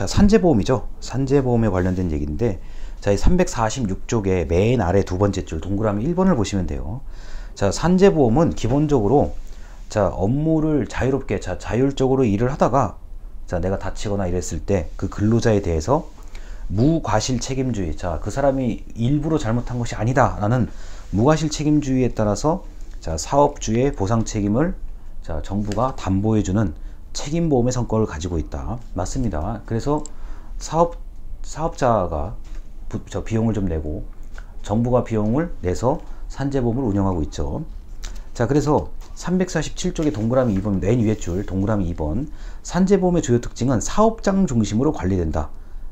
산재보험이죠. 산재보험에 관련된 얘기인데, 자, 이 346쪽의 맨 아래 두 번째 줄 동그라미 1번을 보시면 돼요. 자, 산재보험은 기본적으로 자, 업무를 자유롭게 자율적으로 일을 하다가 자, 내가 다치거나 이랬을 때 그 근로자에 대해서 무과실 책임주의, 자, 그 사람이 일부러 잘못한 것이 아니다 라는 무과실 책임주의에 따라서 자, 사업주의 보상 책임을 자, 정부가 담보해주는 책임보험의 성격을 가지고 있다. 맞습니다. 그래서 사업자가 비용을 좀 내고 정부가 비용을 내서 산재보험을 운영하고 있죠. 자, 그래서 347쪽의 동그라미 2번, 맨 위에 줄 동그라미 2번, 산재보험의 주요 특징은 사업장 중심으로 관리된다.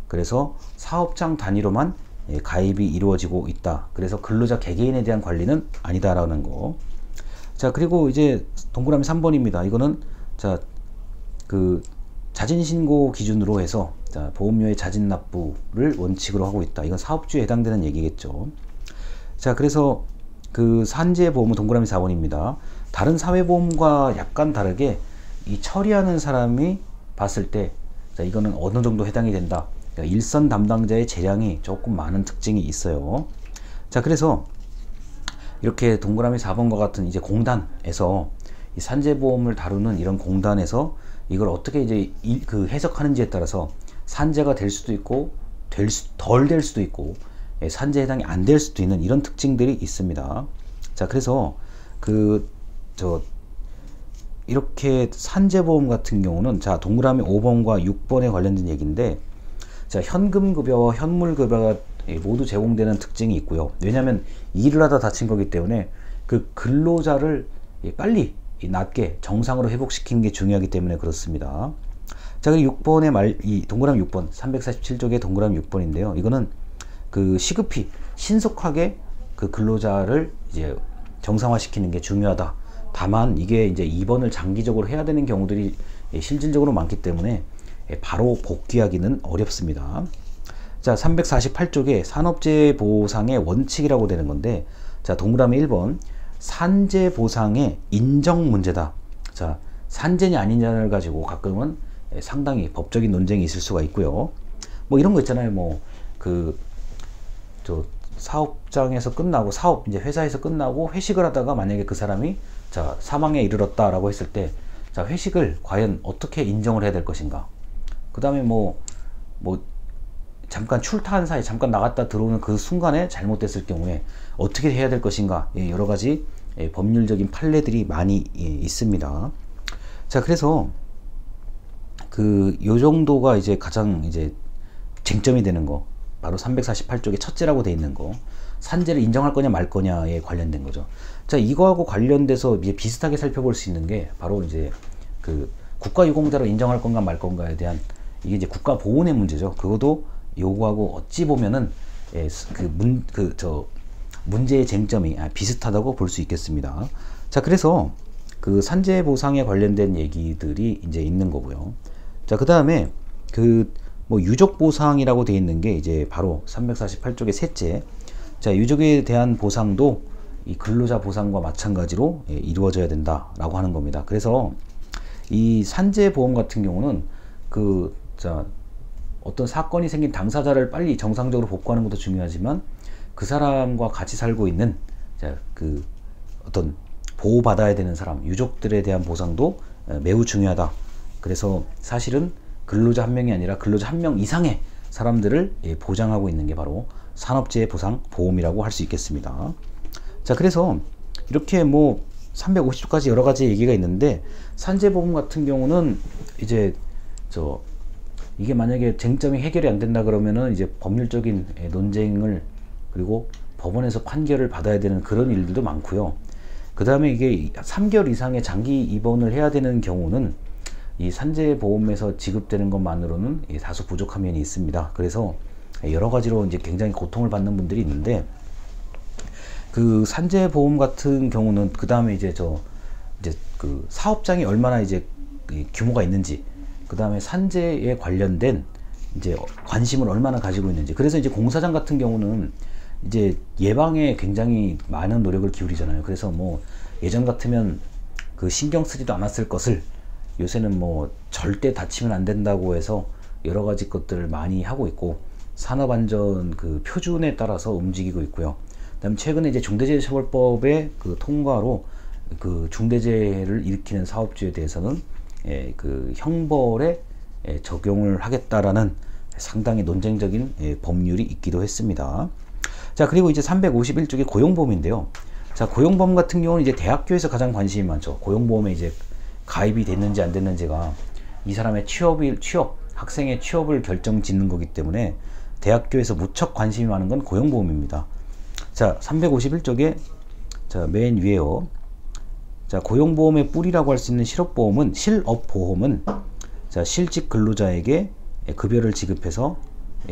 그래서 사업장 단위로만 가입이 이루어지고 있다. 그래서 근로자 개개인에 대한 관리는 아니다라는 거. 자, 그리고 이제 동그라미 3번입니다. 이거는 자, 그 자진신고 기준으로 해서 자, 보험료의 자진 납부를 원칙으로 하고 있다. 이건 사업주에 해당되는 얘기겠죠. 자, 그래서 그 산재보험은 동그라미 4번입니다. 다른 사회보험과 약간 다르게 이 처리하는 사람이 봤을 때 자, 이거는 어느 정도 해당이 된다. 그러니까 일선 담당자의 재량이 조금 많은 특징이 있어요. 자, 그래서 이렇게 동그라미 4번과 같은 이제 공단에서 이 산재보험을 다루는 이런 공단에서 이걸 어떻게 이제 그 해석하는지에 따라서 산재가 될 수도 있고 덜 될 수도 있고 산재 해당이 안 될 수도 있는 이런 특징들이 있습니다. 자, 그래서 이렇게 산재보험 같은 경우는 자, 동그라미 5번과 6번에 관련된 얘기인데, 자, 현금급여와 현물급여가 모두 제공되는 특징이 있고요. 왜냐하면 일을 하다 다친 거기 때문에 그 근로자를 빨리 낫게 정상으로 회복시키는 게 중요하기 때문에 그렇습니다. 자, 그리고 6번의 이 동그라미 6번, 347쪽의 동그라미 6번인데요. 이거는 그 시급히 신속하게 그 근로자를 이제 정상화시키는 게 중요하다. 다만 이게 이제 입원을 장기적으로 해야 되는 경우들이 실질적으로 많기 때문에 바로 복귀하기는 어렵습니다. 자, 348쪽에 산업재해보상의 원칙이라고 되는 건데, 자, 동그라미 1번, 산재보상의 인정 문제다. 자, 산재냐 아니냐를 가지고 가끔은 상당히 법적인 논쟁이 있을 수가 있고요. 뭐 이런 거 있잖아요. 뭐 사업장에서 끝나고 이제 회사에서 끝나고 회식을 하다가 만약에 그 사람이 자, 사망에 이르렀다라고 했을 때, 자, 회식을 과연 어떻게 인정을 해야 될 것인가. 그 다음에 잠깐 출타한 사이 잠깐 나갔다 들어오는 그 순간에 잘못됐을 경우에 어떻게 해야 될 것인가. 여러 가지 법률적인 판례들이 많이 있습니다. 자, 그래서 요 정도가 이제 가장 이제 쟁점이 되는 거, 바로 348쪽의 첫째라고 되어 있는 거, 산재를 인정할 거냐 말 거냐에 관련된 거죠. 자, 이거하고 관련돼서 이제 비슷하게 살펴볼 수 있는 게 바로 이제 그 국가유공자로 인정할 건가 말 건가에 대한 이게 이제 국가보훈의 문제죠. 그것도 요거하고 어찌 보면은 문제의 쟁점이 비슷하다고 볼 수 있겠습니다. 자, 그래서 그 산재 보상에 관련된 얘기들이 이제 있는 거고요. 자, 그 다음에 유족 보상이라고 되어 있는 게 이제 바로 348쪽의 셋째. 자, 유족에 대한 보상도 이 근로자 보상과 마찬가지로 이루어져야 된다라고 하는 겁니다. 그래서 이 산재 보험 같은 경우는 어떤 사건이 생긴 당사자를 빨리 정상적으로 복구하는 것도 중요하지만 그 사람과 같이 살고 있는 어떤 보호받아야 되는 사람, 유족들에 대한 보상도 매우 중요하다. 그래서 사실은 근로자 한 명이 아니라 근로자 한 명 이상의 사람들을 보장하고 있는 게 바로 산업재해 보상 보험이라고 할 수 있겠습니다. 자, 그래서 이렇게 350조까지 여러 가지 얘기가 있는데, 산재보험 같은 경우는 이제 이게 만약에 쟁점이 해결이 안 된다 그러면은 이제 법률적인 논쟁을, 그리고 법원에서 판결을 받아야 되는 그런 일들도 많고요. 그 다음에 이게 3개월 이상의 장기 입원을 해야 되는 경우는 이 산재보험에서 지급되는 것만으로는 다소 부족한 면이 있습니다. 그래서 여러 가지로 이제 굉장히 고통을 받는 분들이 있는데, 그 산재보험 같은 경우는 그 다음에 이제 그 사업장이 얼마나 이제 규모가 있는지, 그 다음에 산재에 관련된 이제 관심을 얼마나 가지고 있는지. 그래서 이제 공사장 같은 경우는 이제 예방에 굉장히 많은 노력을 기울이잖아요. 그래서 예전 같으면 그 신경 쓰지도 않았을 것을 요새는 뭐 절대 다치면 안 된다고 해서 여러 가지 것들을 많이 하고 있고, 산업안전 그 표준에 따라서 움직이고 있고요. 그다음 최근에 이제 중대재해처벌법의 그 통과로 그 중대재해를 일으키는 사업주에 대해서는 그 형벌에 적용을 하겠다라는 상당히 논쟁적인 법률이 있기도 했습니다. 자, 그리고 이제 351쪽의 고용보험인데요. 자, 고용보험 같은 경우는 이제 대학교에서 가장 관심이 많죠. 고용보험에 이제 가입이 됐는지 안 됐는지가 이 사람의 학생의 취업을 결정짓는 거기 때문에 대학교에서 무척 관심이 많은 건 고용보험입니다. 자, 351쪽에 자, 맨 위에요. 자, 고용보험의 뿌리라고 할 수 있는 실업보험은 자, 실직 근로자에게 급여를 지급해서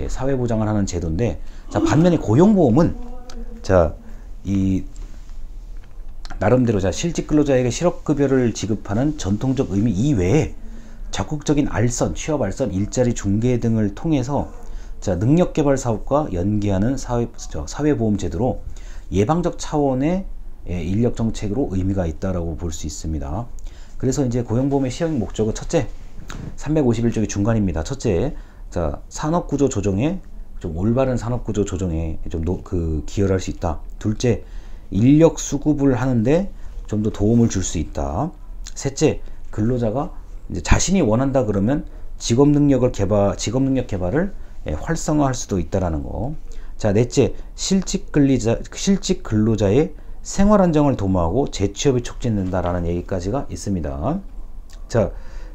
사회보장을 하는 제도인데, 자, 반면에 고용보험은 자, 이 나름대로 자, 실직 근로자에게 실업급여를 지급하는 전통적 의미 이외에 적극적인 알선, 취업 알선, 일자리 중개 등을 통해서 자, 능력개발 사업과 연계하는 사회보험 제도로 예방적 차원의 인력 정책으로 의미가 있다라고 볼 수 있습니다. 그래서 이제 고용보험의 시행 목적은 첫째, 351쪽의 중간입니다. 첫째, 자, 산업구조 조정에 좀 올바른 산업구조 조정에 좀 기여를 할 수 있다. 둘째, 인력 수급을 하는데 좀 더 도움을 줄 수 있다. 셋째, 근로자가 이제 자신이 원한다 그러면 직업 능력 개발을 활성화할 수도 있다라는 거. 자, 넷째, 실직 근로자의 생활 안정을 도모하고 재취업을 촉진된다라는 얘기까지가 있습니다. 자,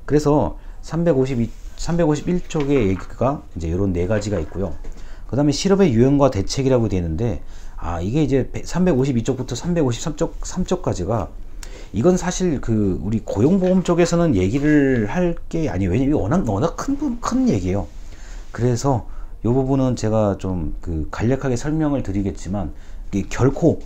그래서 351쪽의 얘기가 이제 이런 네 가지가 있고요. 그 다음에 실업의 유형과 대책이라고 되어 있는데, 이게 이제 352쪽부터 353쪽까지가 이건 사실 그 우리 고용보험 쪽에서는 얘기를 할 게 아니에요. 왜냐면 워낙 큰 얘기예요. 그래서 이 부분은 제가 좀 간략하게 설명을 드리겠지만, 이게 결코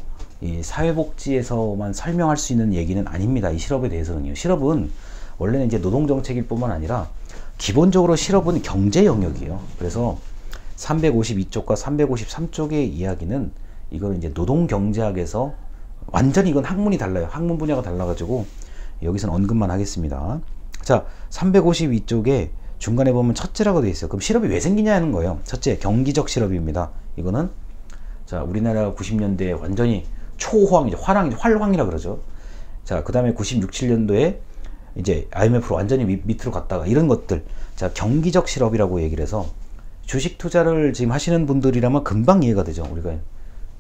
이 사회복지에서만 설명할 수 있는 얘기는 아닙니다. 이 실업에 대해서는요. 실업은 원래는 이제 노동정책일 뿐만 아니라 기본적으로 실업은 경제 영역이에요. 그래서 352쪽과 353쪽의 이야기는 이걸 이제 노동경제학에서 완전히 이건 학문이 달라요. 학문 분야가 달라가지고 여기서는 언급만 하겠습니다. 자, 352쪽에 중간에 보면 첫째라고 되어 있어요. 그럼 실업이 왜 생기냐는 거예요. 첫째, 경기적 실업입니다. 이거는 자, 우리나라 90년대에 완전히 초호황이죠. 활황이라 그러죠. 자, 그 다음에 96, 7년도에 이제 IMF로 완전히 밑으로 갔다가 이런 것들. 자, 경기적 실업이라고 얘기를 해서 주식 투자를 지금 하시는 분들이라면 금방 이해가 되죠. 우리가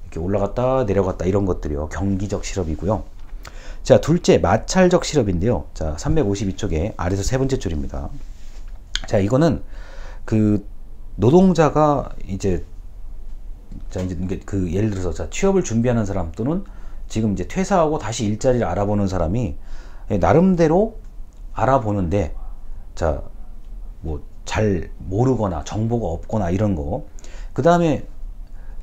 이렇게 올라갔다 내려갔다 이런 것들이요. 경기적 실업이고요. 자, 둘째, 마찰적 실업인데요. 자, 352쪽에 아래서 세 번째 줄입니다. 자, 이거는 그 노동자가 이제 자, 이제 예를 들어서 자, 취업을 준비하는 사람 또는 지금 이제 퇴사하고 다시 일자리를 알아보는 사람이 나름대로 알아보는데, 자, 뭐 잘 모르거나 정보가 없거나 이런 거. 그 다음에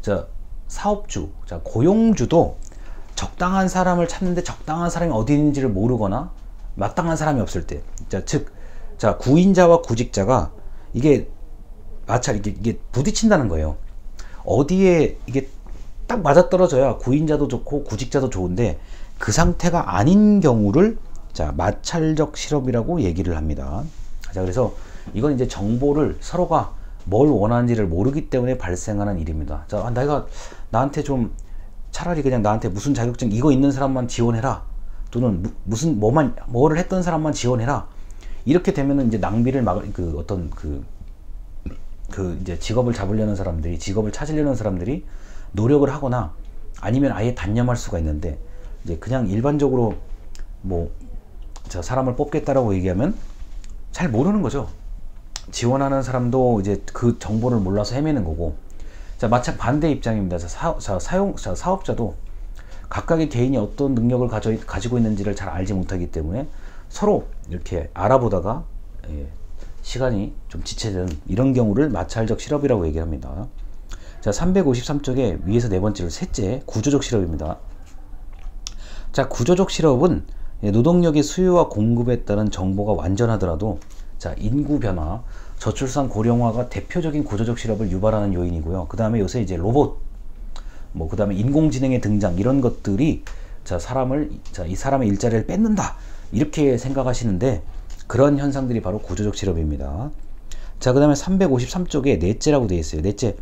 자, 사업주, 자, 고용주도 적당한 사람을 찾는데 적당한 사람이 어디 있는지를 모르거나 마땅한 사람이 없을 때, 자, 즉, 자, 구인자와 구직자가 이게 이게 부딪힌다는 거예요. 어디에 이게 딱 맞아떨어져야 구인자도 좋고 구직자도 좋은데 그 상태가 아닌 경우를 자, 마찰적 실업이라고 얘기를 합니다. 자, 그래서 이건 이제 정보를 서로가 뭘 원하는지를 모르기 때문에 발생하는 일입니다. 자, 내가 나한테 좀 차라리 그냥 나한테 무슨 자격증 이거 있는 사람만 지원해라, 또는 무슨 뭐를 했던 사람만 지원해라. 이렇게 되면은 이제 낭비를 막을 이제 직업을 잡으려는 사람들이, 직업을 찾으려는 사람들이 노력을 하거나 아니면 아예 단념할 수가 있는데, 이제 그냥 일반적으로 뭐 저 사람을 뽑겠다라고 얘기하면 잘 모르는 거죠. 지원하는 사람도 이제 그 정보를 몰라서 헤매는 거고. 자, 마찬 반대 입장입니다. 사업자도 각각의 개인이 어떤 능력을 가지고 있는지를 잘 알지 못하기 때문에 서로 이렇게 알아보다가 시간이 좀 지체되는 이런 경우를 마찰적 실업이라고 얘기합니다. 자, 353쪽에 위에서 네 번째로 셋째, 구조적 실업입니다. 자, 구조적 실업은 노동력의 수요와 공급에 따른 정보가 완전하더라도 자, 인구 변화, 저출산 고령화가 대표적인 구조적 실업을 유발하는 요인이고요. 그 다음에 요새 이제 로봇, 그 다음에 인공지능의 등장, 이런 것들이 자, 이 사람의 일자리를 뺏는다, 이렇게 생각하시는데, 그런 현상들이 바로 구조적 실업입니다. 자, 그 다음에 353쪽에 넷째라고 되어 있어요. 넷째,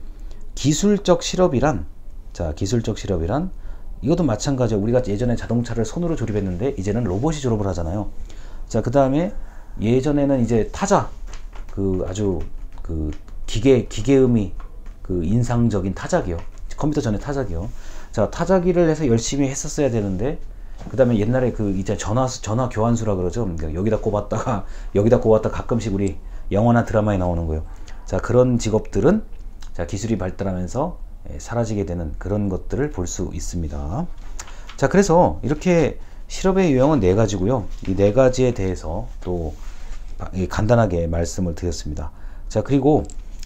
기술적 실업이란, 자, 기술적 실업이란, 이것도 마찬가지예요. 우리가 예전에 자동차를 손으로 조립했는데 이제는 로봇이 조립을 하잖아요. 자, 그 다음에 예전에는 이제 타자, 그 아주 그 기계음이 그 인상적인 타자기요. 컴퓨터 전에 타자기요. 자, 타자기를 해서 열심히 했었어야 되는데, 그 다음에 옛날에 그 이제 전화 교환수라 그러죠. 그러니까 여기다 꼽았다가 여기다 꼽았다 가끔씩 우리 영화나 드라마에 나오는 거예요. 자, 그런 직업들은 자, 기술이 발달하면서 사라지게 되는 그런 것들을 볼 수 있습니다. 자, 그래서 이렇게 실업의 유형은 4가지고요. 이 4가지에 대해서 또 간단하게 말씀을 드렸습니다. 자, 그리고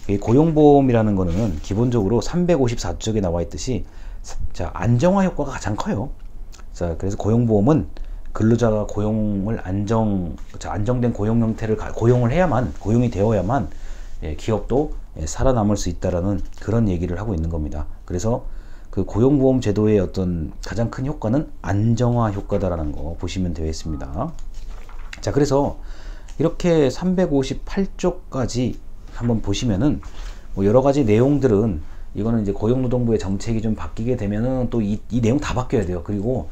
이 고용보험이라는 거는 기본적으로 354쪽에 나와 있듯이 자, 안정화 효과가 가장 커요. 자, 그래서 고용보험은 근로자가 고용을 안정된 고용 형태를 고용을 해야만, 고용이 되어야만 기업도 살아남을 수 있다라는 그런 얘기를 하고 있는 겁니다. 그래서 그 고용보험 제도의 어떤 가장 큰 효과는 안정화 효과다라는 거 보시면 되겠습니다. 자, 그래서 이렇게 358쪽까지 한번 보시면은 뭐 여러 가지 내용들은 이거는 이제 고용노동부의 정책이 좀 바뀌게 되면은 또 이 내용 다 바뀌어야 돼요. 그리고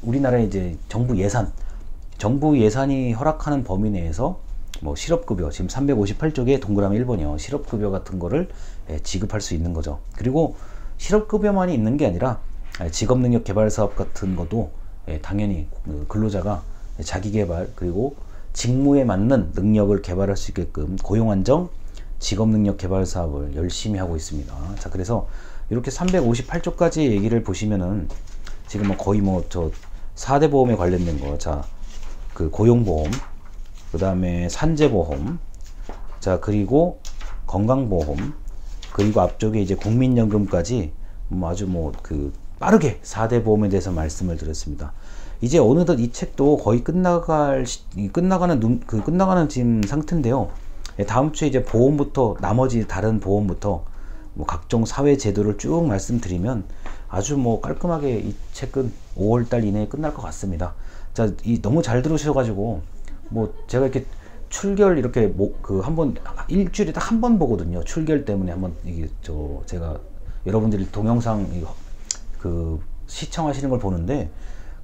우리나라의 이제 정부 예산이 허락하는 범위 내에서 뭐 실업급여, 지금 358쪽에 동그라미 1번이요. 실업급여 같은 거를 지급할 수 있는 거죠. 그리고 실업급여만이 있는 게 아니라 직업능력 개발 사업 같은 것도 당연히 근로자가 자기개발 그리고 직무에 맞는 능력을 개발할 수 있게끔 고용안정 직업능력 개발 사업을 열심히 하고 있습니다. 자, 그래서 이렇게 358쪽까지 얘기를 보시면은 지금 뭐 거의 뭐 저 4대 보험에 관련된 거, 자, 그 고용보험, 그 다음에 산재보험, 자, 그리고 건강보험, 그리고 앞쪽에 이제 국민연금까지 아주 뭐 그 빠르게 4대 보험에 대해서 말씀을 드렸습니다. 이제 어느덧 이 책도 거의 끝나가는 지금 상태인데요. 다음 주에 이제 보험부터 나머지 다른 보험부터 뭐 각종 사회 제도를 쭉 말씀드리면 아주 뭐 깔끔하게 이 책은 5월달 이내에 끝날 것 같습니다. 자, 너무 잘 들으셔가지고 뭐 제가 이렇게 출결 이렇게 한번 일주일에 딱 한 번 보거든요. 출결 때문에 한번 이게 제가 여러분들이 동영상 시청하시는 걸 보는데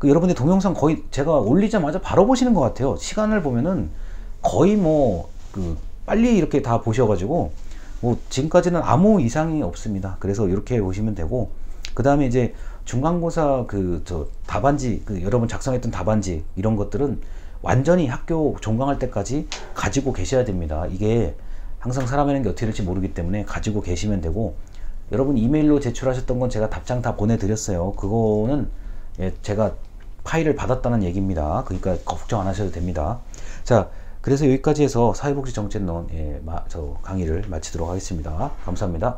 여러분들 동영상 거의 제가 올리자마자 바로 보시는 것 같아요. 시간을 보면은 거의 빨리 이렇게 다 보셔가지고 뭐 지금까지는 아무 이상이 없습니다. 그래서 이렇게 보시면 되고, 그 다음에 이제 중간고사 답안지 여러분 작성했던 답안지 이런 것들은 완전히 학교 종강할 때까지 가지고 계셔야 됩니다. 이게 항상 사람이라는 게 어떻게 될지 모르기 때문에 가지고 계시면 되고, 여러분 이메일로 제출하셨던 건 제가 답장 다 보내드렸어요. 그거는 제가 파일을 받았다는 얘기입니다. 그러니까 걱정 안 하셔도 됩니다. 자, 그래서 여기까지 해서 사회복지정책론 강의를 마치도록 하겠습니다. 감사합니다.